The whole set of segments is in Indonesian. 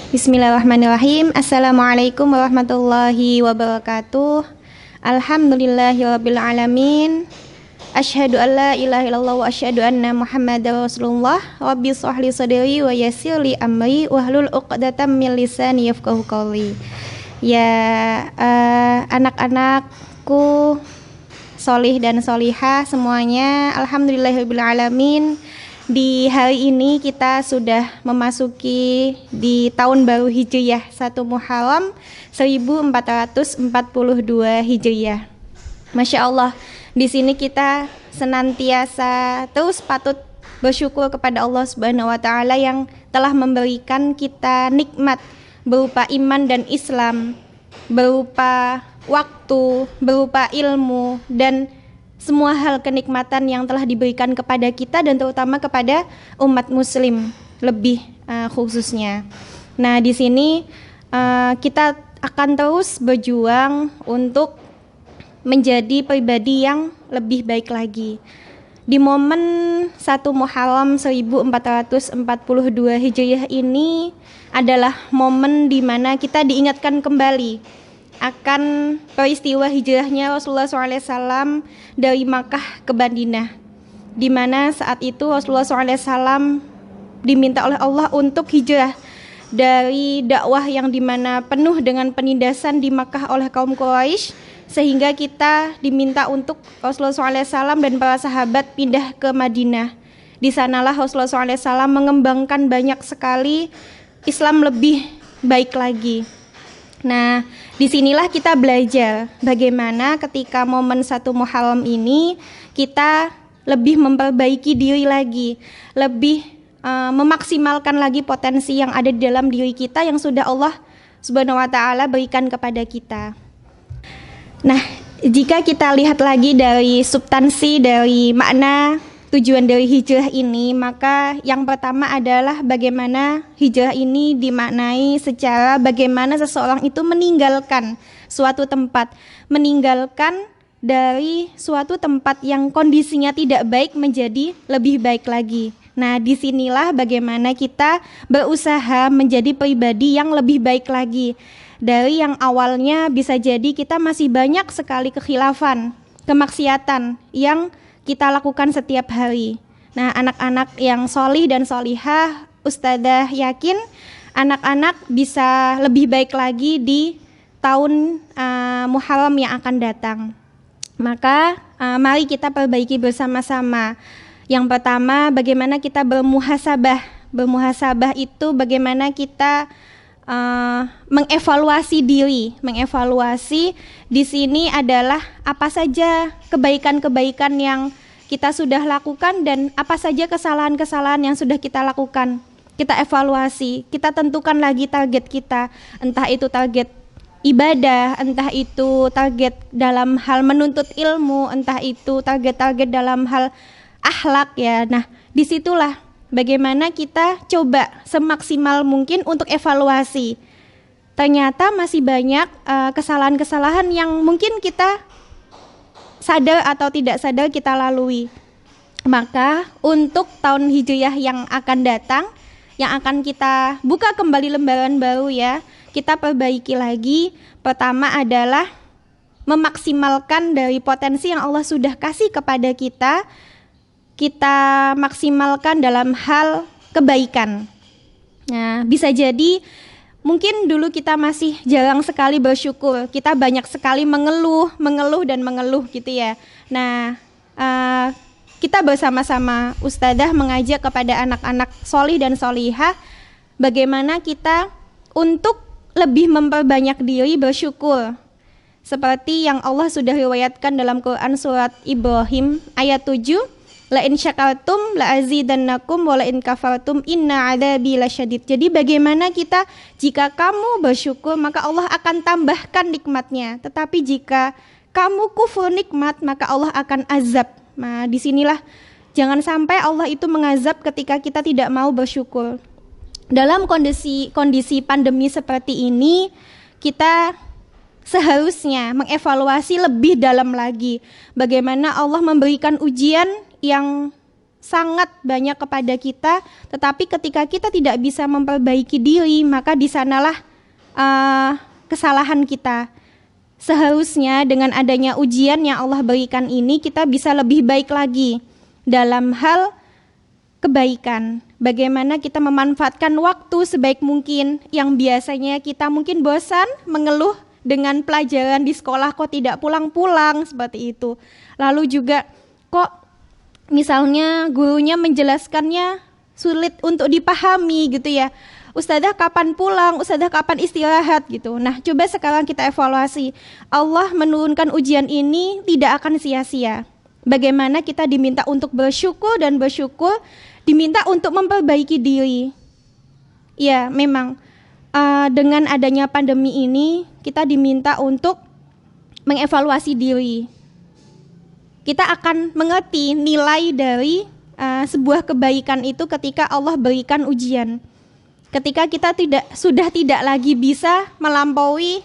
Bismillahirrahmanirrahim. Assalamualaikum warahmatullahi wabarakatuh. Alhamdulillahirabbil alamin. Asyhadu an la ilaha illallah wa asyhadu anna Muhammadar Rasulullah. Rabbi shrah li sadri wa yassir li amri wahlul 'uqdatam min lisani yafqahu qawli. Ya, anak-anakku solih dan solihah semuanya, alhamdulillahirabbil alamin. Di hari ini kita sudah memasuki di tahun baru Hijriyah 1 Muharram 1442 Hijriyah. Masya Allah, di sini kita senantiasa terus patut bersyukur kepada Allah Subhanahu wa Ta'ala yang telah memberikan kita nikmat berupa iman dan Islam, berupa waktu, berupa ilmu, dan semua hal kenikmatan yang telah diberikan kepada kita dan terutama kepada umat muslim lebih khususnya. Nah, di sini kita akan terus berjuang untuk menjadi pribadi yang lebih baik lagi. Di momen 1 Muharram 1442 Hijriah ini adalah momen di mana kita diingatkan kembali akan peristiwa hijrahnya Rasulullah SAW dari Makkah ke Madinah, di mana saat itu Rasulullah SAW diminta oleh Allah untuk hijrah dari dakwah yang dimana penuh dengan penindasan di Makkah oleh kaum Quraisy, sehingga kita diminta untuk Rasulullah SAW dan para sahabat pindah ke Madinah. Di sanalah Rasulullah SAW mengembangkan banyak sekali Islam lebih baik lagi. Nah, disinilah kita belajar bagaimana ketika momen 1 Muharram ini kita lebih memperbaiki diri lagi, lebih memaksimalkan lagi potensi yang ada di dalam diri kita yang sudah Allah Subhanahu wa Ta'ala berikan kepada kita. Nah, jika kita lihat lagi dari substansi dari makna tujuan dari hijrah ini, maka yang pertama adalah bagaimana hijrah ini dimaknai secara bagaimana seseorang itu meninggalkan suatu tempat, meninggalkan dari suatu tempat yang kondisinya tidak baik menjadi lebih baik lagi. Nah, disinilah bagaimana kita berusaha menjadi pribadi yang lebih baik lagi. Dari yang awalnya bisa jadi kita masih banyak sekali kekhilafan, kemaksiatan yang kita lakukan setiap hari. Nah, anak-anak yang solih dan solihah, Ustadzah yakin anak-anak bisa lebih baik lagi di tahun Muharram yang akan datang. Maka mari kita perbaiki bersama-sama. Yang pertama, bagaimana kita bermuhasabah. Bermuhasabah itu bagaimana kita mengevaluasi diri. Mengevaluasi di sini adalah apa saja kebaikan-kebaikan yang kita sudah lakukan dan apa saja kesalahan-kesalahan yang sudah kita lakukan. Kita evaluasi, kita tentukan lagi target kita, entah itu target ibadah, entah itu target dalam hal menuntut ilmu, entah itu target-target dalam hal akhlak ya. Nah, disitulah bagaimana kita coba semaksimal mungkin untuk evaluasi. Ternyata masih banyak kesalahan-kesalahan yang mungkin kita sadar atau tidak sadar kita lalui. Maka untuk tahun Hijriyah yang akan datang, yang akan kita buka kembali lembaran baru ya, kita perbaiki lagi. Pertama adalah memaksimalkan dari potensi yang Allah sudah kasih kepada kita. Kita maksimalkan dalam hal kebaikan. Nah, bisa jadi mungkin dulu kita masih jarang sekali bersyukur. Kita banyak sekali mengeluh gitu ya. Nah, kita bersama-sama Ustadzah mengajak kepada anak-anak solih dan solihah bagaimana kita untuk lebih memperbanyak diri bersyukur. Seperti yang Allah sudah riwayatkan dalam Quran surat Ibrahim ayat 7. La in syakartum la azidannakum wa la in kafartum inna adzabi lasyadid. Jadi bagaimana kita jika kamu bersyukur maka Allah akan tambahkan nikmatnya. Tetapi jika kamu kufur nikmat maka Allah akan azab. Nah, disinilah jangan sampai Allah itu mengazab ketika kita tidak mau bersyukur. Dalam kondisi pandemi seperti ini kita seharusnya mengevaluasi lebih dalam lagi bagaimana Allah memberikan ujian yang sangat banyak kepada kita, tetapi ketika kita tidak bisa memperbaiki diri, maka di sanalah kesalahan kita. Seharusnya dengan adanya ujian yang Allah berikan ini, kita bisa lebih baik lagi dalam hal kebaikan. Bagaimana kita memanfaatkan waktu sebaik mungkin, yang biasanya kita mungkin bosan mengeluh dengan pelajaran di sekolah kok tidak pulang-pulang seperti itu. Lalu juga kok misalnya gurunya menjelaskannya sulit untuk dipahami gitu ya. Ustadzah kapan pulang, ustadzah kapan istirahat gitu. Nah, coba sekarang kita evaluasi. Allah menurunkan ujian ini tidak akan sia-sia. Bagaimana kita diminta untuk bersyukur dan bersyukur, diminta untuk memperbaiki diri. Ya, memang dengan adanya pandemi ini kita diminta untuk mengevaluasi diri. Kita akan mengerti nilai dari sebuah kebaikan itu ketika Allah berikan ujian. Ketika kita sudah tidak lagi bisa melampaui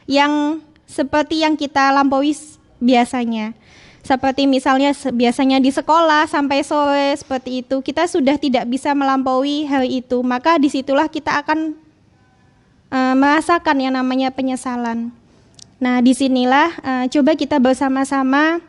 yang seperti yang kita lampaui biasanya. Seperti misalnya biasanya di sekolah sampai sore seperti itu, kita sudah tidak bisa melampaui hal itu. Maka disitulah kita akan merasakan yang namanya penyesalan. Nah, disinilah coba kita bersama-sama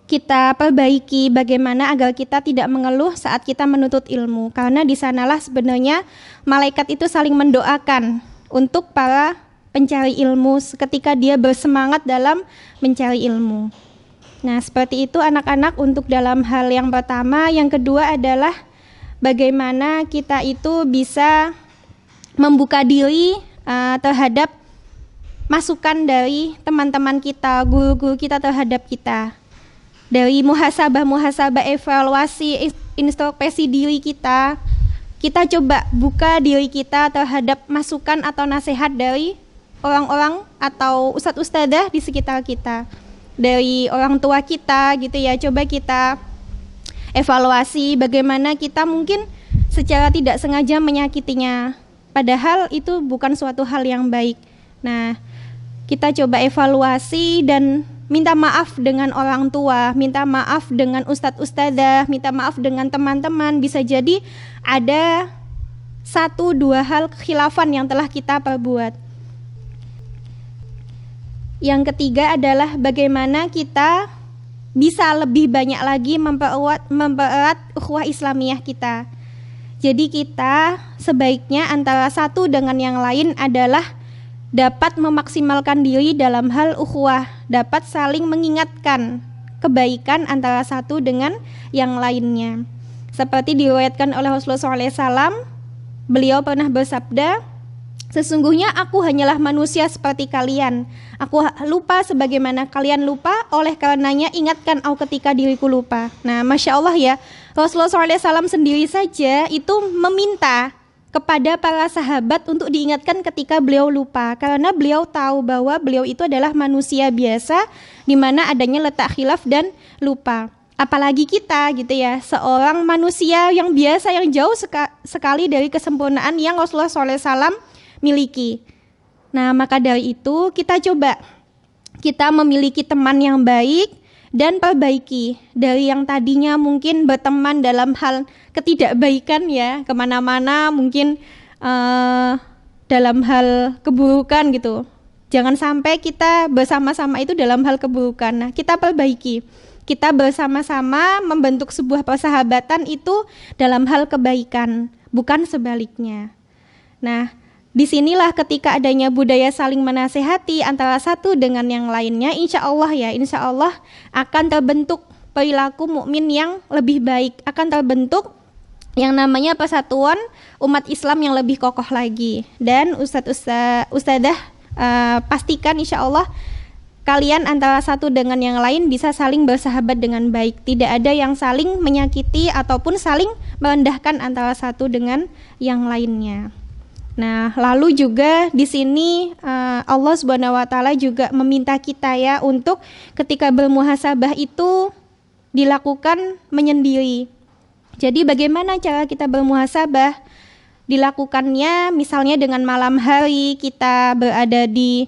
kita perbaiki bagaimana agar kita tidak mengeluh saat kita menuntut ilmu. Karena di sanalah sebenarnya malaikat itu saling mendoakan untuk para pencari ilmu ketika dia bersemangat dalam mencari ilmu. Nah, seperti itu anak-anak untuk dalam hal yang pertama. Yang kedua adalah bagaimana kita itu bisa membuka diri terhadap masukan dari teman-teman kita, guru-guru kita terhadap kita. Dari muhasabah evaluasi introspeksi diri kita coba buka diri kita terhadap masukan atau nasihat dari orang-orang atau ustadz-ustadzah di sekitar kita, dari orang tua kita gitu ya. Coba kita evaluasi bagaimana kita mungkin secara tidak sengaja menyakitinya, padahal itu bukan suatu hal yang baik. Nah, kita coba evaluasi dan minta maaf dengan orang tua, minta maaf dengan ustadz-ustadzah, minta maaf dengan teman-teman. Bisa jadi ada 1-2 hal kekhilafan yang telah kita perbuat. Yang ketiga adalah bagaimana kita bisa lebih banyak lagi mempererat ukhuwah Islamiyah kita. Jadi kita sebaiknya antara satu dengan yang lain adalah dapat memaksimalkan diri dalam hal ukhuwah, dapat saling mengingatkan kebaikan antara satu dengan yang lainnya. Seperti diriwayatkan oleh Rasulullah SAW, beliau pernah bersabda, sesungguhnya aku hanyalah manusia seperti kalian. Aku lupa sebagaimana kalian lupa, oleh karenanya ingatkan aku ketika diriku lupa. Nah, Masya Allah ya, Rasulullah SAW sendiri saja itu meminta kepada para sahabat untuk diingatkan ketika beliau lupa, karena beliau tahu bahwa beliau itu adalah manusia biasa di mana adanya letak khilaf dan lupa. Apalagi kita gitu ya, seorang manusia yang biasa yang jauh sekali dari kesempurnaan yang Rasulullah SAW miliki. Nah, maka dari itu kita coba kita memiliki teman yang baik dan perbaiki dari yang tadinya mungkin berteman dalam hal ketidakbaikan ya, kemana-mana mungkin dalam hal keburukan gitu. Jangan sampai kita bersama-sama itu dalam hal keburukan. Nah, kita perbaiki. Kita bersama-sama membentuk sebuah persahabatan itu dalam hal kebaikan, bukan sebaliknya. Nah, disinilah ketika adanya budaya saling menasehati antara satu dengan yang lainnya, insya Allah akan terbentuk perilaku mukmin yang lebih baik, akan terbentuk yang namanya persatuan umat Islam yang lebih kokoh lagi. Dan ustadzah pastikan insya Allah kalian antara satu dengan yang lain bisa saling bersahabat dengan baik, tidak ada yang saling menyakiti ataupun saling merendahkan antara satu dengan yang lainnya. Nah, lalu juga di sini Allah Subhanahu wa taala juga meminta kita ya untuk ketika bermuhasabah itu dilakukan menyendiri. Jadi bagaimana cara kita bermuhasabah? Dilakukannya misalnya dengan malam hari kita berada di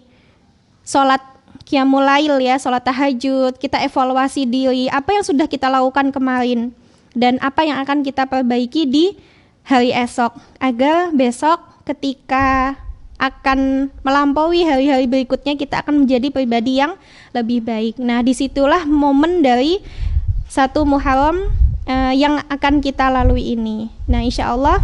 sholat qiyamul lail ya, sholat tahajud, kita evaluasi diri, apa yang sudah kita lakukan kemarin dan apa yang akan kita perbaiki di hari esok, agar besok ketika akan melampaui hari-hari berikutnya kita akan menjadi pribadi yang lebih baik. Nah, disitulah momen dari 1 Muharram yang akan kita lalui ini. Nah, insya Allah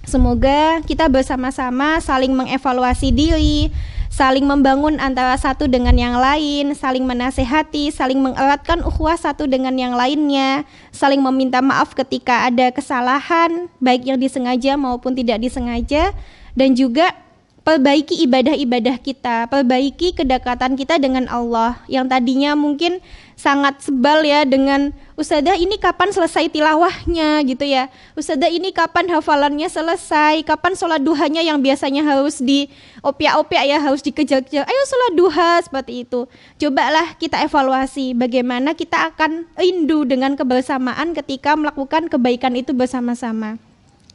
semoga kita bersama-sama saling mengevaluasi diri, saling membangun antara satu dengan yang lain, saling menasehati, saling mengeratkan ukhuwah satu dengan yang lainnya, saling meminta maaf ketika ada kesalahan, baik yang disengaja maupun tidak disengaja, dan juga perbaiki ibadah-ibadah kita, perbaiki kedekatan kita dengan Allah yang tadinya mungkin sangat sebal ya dengan Ustadzah ini kapan selesai tilawahnya gitu ya, Ustadzah ini kapan hafalannya selesai, kapan sholat duhanya yang biasanya harus diopiak-opiak ya, harus dikejar-kejar, ayo sholat duha, seperti itu. Cobalah kita evaluasi bagaimana kita akan rindu dengan kebersamaan ketika melakukan kebaikan itu bersama-sama.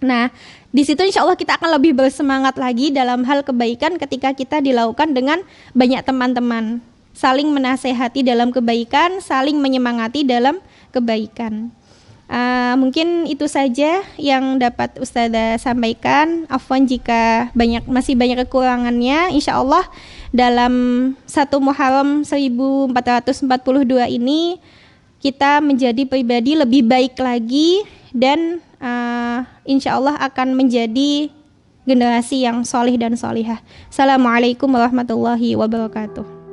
Nah, di situ insya Allah kita akan lebih bersemangat lagi dalam hal kebaikan ketika kita dilakukan dengan banyak teman-teman. Saling menasehati dalam kebaikan, saling menyemangati dalam kebaikan. Mungkin itu saja yang dapat Ustadzah sampaikan. Afwan jika masih banyak kekurangannya. Insya Allah dalam 1 Muharram 1442 ini kita menjadi pribadi lebih baik lagi dan insya Allah akan menjadi generasi yang solih dan solihah. Assalamualaikum warahmatullahi wabarakatuh.